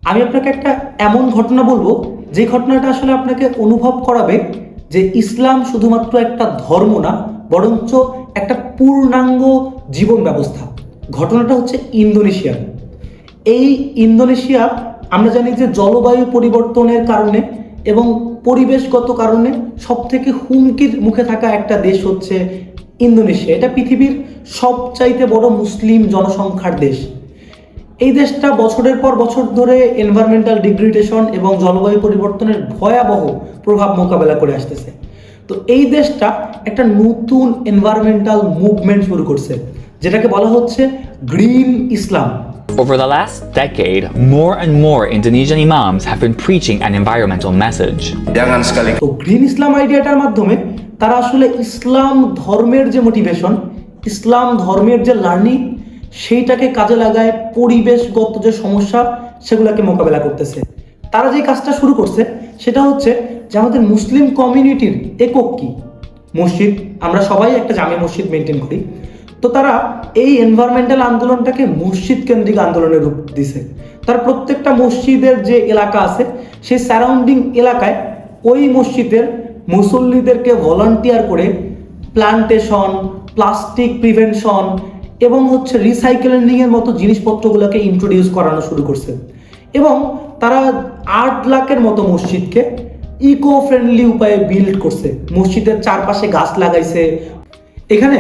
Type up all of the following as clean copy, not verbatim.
আমি আপনাকে একটা এমন ঘটনা বলবো যে ঘটনাটা আসলে আপনাকে অনুভব করাবে যে ইসলাম শুধুমাত্র একটা ধর্ম না, বরঞ্চ একটা পূর্ণাঙ্গ জীবন ব্যবস্থা। ঘটনাটা হচ্ছে ইন্দোনেশিয়ার। এই ইন্দোনেশিয়া, আমরা জানি যে জলবায়ু পরিবর্তনের কারণে এবং পরিবেশগত কারণে সব থেকে হুমকির মুখে থাকা একটা দেশ হচ্ছে ইন্দোনেশিয়া। এটা পৃথিবীর সবচাইতে বড় মুসলিম জনসংখ্যার দেশ। এই দেশটা বছরের পর বছর ধরে এনভায়রনমেন্টাল ডিগ্রেডেশন এবং জলবায়ু পরিবর্তনের ভয়াবহ প্রভাব মোকাবেলা করে আসতেছে। তো এই দেশটা একটা নতুন এনভায়রনমেন্টাল মুভমেন্ট শুরু করছে, যেটাকে বলা হচ্ছে green Islam. Over the last decade, more and more Indonesian imams have been preaching an environmental message. তো গ্রিন ইসলাম আইডিয়াটার মাধ্যমে তারা আসলে ইসলাম ধর্মের যে মোটিভেশন, ইসলাম ধর্মের যে লার্নিং, সেইটাকে কাজে লাগায় পরিবেশগত যে সমস্যা সেগুলোকে মোকাবেলা করতেছে। তারা যে কাজটা শুরু করছে সেটা হচ্ছে যে আমাদের মুসলিম কমিউনিটির একক কি, মসজিদ। আমরা সবাই একটা জামে মসজিদ মেনটেন করি। তো তারা এই এনভায়রনমেন্টাল আন্দোলনটাকে মসজিদ কেন্দ্রিক আন্দোলনের রূপ দিছে। তার প্রত্যেকটা মসজিদের যে এলাকা আছে সেই সারাউন্ডিং এলাকায় ওই মসজিদের মুসল্লিদেরকে ভলান্টিয়ার করে প্লান্টেশন, প্লাস্টিক প্রিভেনশন এবং রিসাইকেলিংয়ের মতো জিনিসপত্রগুলোকে ইন্ট্রোডিউস করানো শুরু করছে। এবং তারা 8 লাখের মতো মসজিদকে ইকো ফ্রেন্ডলি উপায়ে বিল্ড করছে। মসজিদের চারপাশে গাছ লাগাইছে। এখানে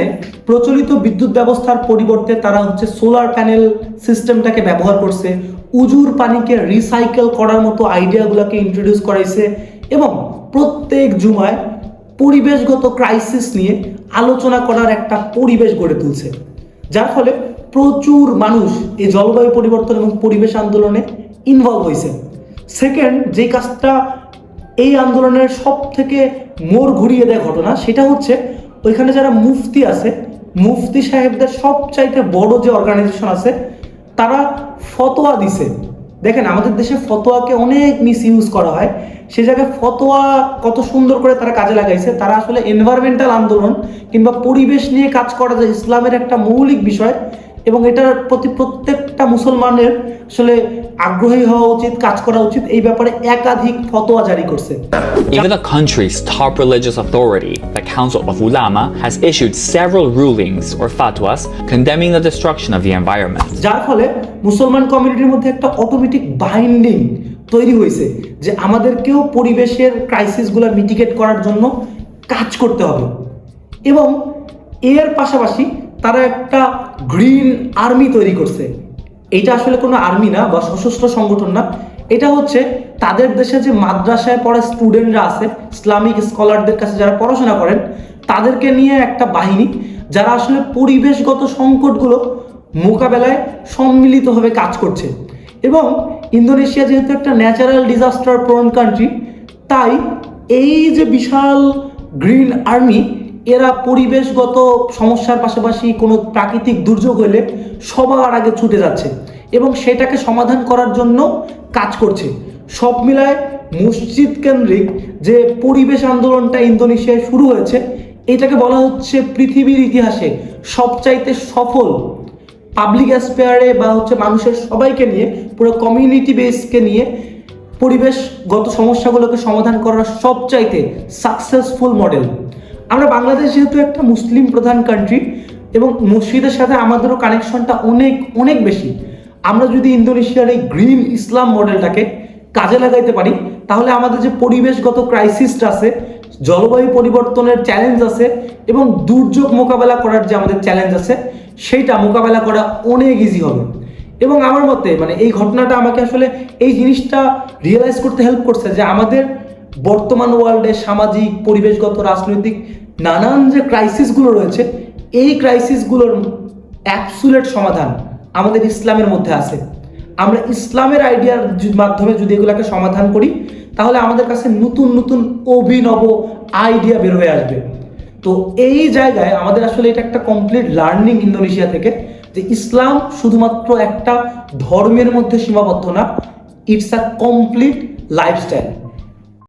প্রচলিত বিদ্যুৎ ব্যবস্থার পরিবর্তে তারা সোলার প্যানেল সিস্টেমটাকে ব্যবহার করছে। উজুর পানিকে রিসাইকেল করার মতো আইডিয়াগুলোকে ইন্ট্রোডিউস করাইছে এবং প্রত্যেক জুমায় পরিবেশগত ক্রাইসিস নিয়ে আলোচনা করার একটা পরিবেশ গড়ে তুলছে, যার ফলে প্রচুর মানুষ এই জলবায়ু পরিবর্তন এবং পরিবেশ আন্দোলনে ইনভলভ হয়েছে। সেকেন্ড যে কাজটা এই আন্দোলনের সব থেকে মোড় ঘুরিয়ে দেয় ঘটনা, সেটা হচ্ছে ওইখানে যারা মুফতি আছে, মুফতি সাহেবদের সবচাইতে বড় যে অর্গানাইজেশন আছে, তারা ফতোয়া দিছে। দেখেন, আমাদের দেশে ফতোয়াকে অনেক মিস ইউজ করা হয়। সে জায়গায় ফতোয়া কত সুন্দর করে তারা কাজে লাগাইছে। তারা আসলে এনভায়রনমেন্টাল আন্দোলন কিংবা পরিবেশ নিয়ে কাজ করা যে ইসলামের একটা মৌলিক বিষয় এবং এটার প্রতি প্রত্যেকটা মুসলমানের আসলে আগ্রহী হওয়া উচিত, কাজ করা উচিত, এই ব্যাপারে একাধিক ফতোয়া জারি করছে। Even the country's top religious authority, the Council of Ulama, has issued several rulings or fatwas condemning the destruction of the environment. যার ফলে মুসলমান কমিউনিটির মধ্যে একটা অটোমেটিক বাইন্ডিং তৈরি হয়েছে যে আমাদেরকেও পরিবেশের ক্রাইসিসগুলো মিটিগেট করার জন্য কাজ করতে হবে। এবং এর পাশাপাশি তারা একটা গ্রিন আর্মি তৈরি করছে। এটা আসলে কোনো আর্মি না বা সশস্ত্র সংগঠন না, এটা তাদের দেশে যে মাদ্রাসায় পড়া স্টুডেন্টরা আছে, ইসলামিক স্কলারদের কাছে যারা পড়াশোনা করেন, তাদেরকে নিয়ে একটা বাহিনী যারা আসলে পরিবেশগত সংকটগুলো মোকাবেলায় সম্মিলিতভাবে কাজ করছে। এবং ইন্দোনেশিয়া যেহেতু একটা ন্যাচারাল ডিজাস্টার প্রোন কান্ট্রি, তাই এই যে বিশাল গ্রিন আর্মি, এরা পরিবেশগত সমস্যার পাশাপাশি কোনো প্রাকৃতিক দুর্যোগ হলে সবার আগে ছুটে যাচ্ছে এবং সেটাকে সমাধান করার জন্য কাজ করছে। সব মিলায় মসজিদ কেন্দ্রিক যে পরিবেশ আন্দোলনটা ইন্দোনেশিয়ায় শুরু হয়েছে, এটাকে বলা হচ্ছে পৃথিবীর ইতিহাসে সবচাইতে সফল পাবলিক অ্যাসপেয়ারে বা মানুষের সবাইকে নিয়ে, পুরো কমিউনিটি বেসকে নিয়ে পরিবেশগত সমস্যাগুলোকে সমাধান করার সবচাইতে সাকসেসফুল মডেল। আমরা বাংলাদেশ যেহেতু একটা মুসলিম প্রধান কান্ট্রি এবং মসজিদের সাথে আমাদেরও কানেকশনটা অনেক অনেক বেশি, আমরা যদি ইন্দোনেশিয়ার এই গ্রিন ইসলাম মডেলটাকে কাজে লাগাইতে পারি, তাহলে আমাদের যে পরিবেশগত ক্রাইসিসটা আছে, জলবায়ু পরিবর্তনের চ্যালেঞ্জ আছে এবং দুর্যোগ মোকাবেলা করার যে আমাদের চ্যালেঞ্জ আছে, সেইটা মোকাবেলা করা অনেক ইজি হবে। এবং আমার মতে এই ঘটনাটা আমাকে আসলে এই জিনিসটা রিয়েলাইজ করতে হেল্প করছে যে আমাদের বর্তমান ওয়ার্ল্ডে সামাজিক, পরিবেশগত, রাজনৈতিক নানান যে ক্রাইসিসগুলো রয়েছে, এই ক্রাইসিসগুলোর অ্যাবসুলেট সমাধান আমাদের ইসলামের মধ্যে আছে। আমরা ইসলামের আইডিয়ার মাধ্যমে যদি এগুলোকে সমাধান করি, তাহলে আমাদের কাছে নতুন নতুন অভিনব আইডিয়া বের হয়ে আসবে। তো এই জায়গায় আমাদের আসলে এটা একটা কমপ্লিট লার্নিং ইন্দোনেশিয়া থেকে, যে ইসলাম শুধুমাত্র একটা ধর্মের মধ্যে সীমাবদ্ধ না, ইটস আ কমপ্লিট লাইফস্টাইল।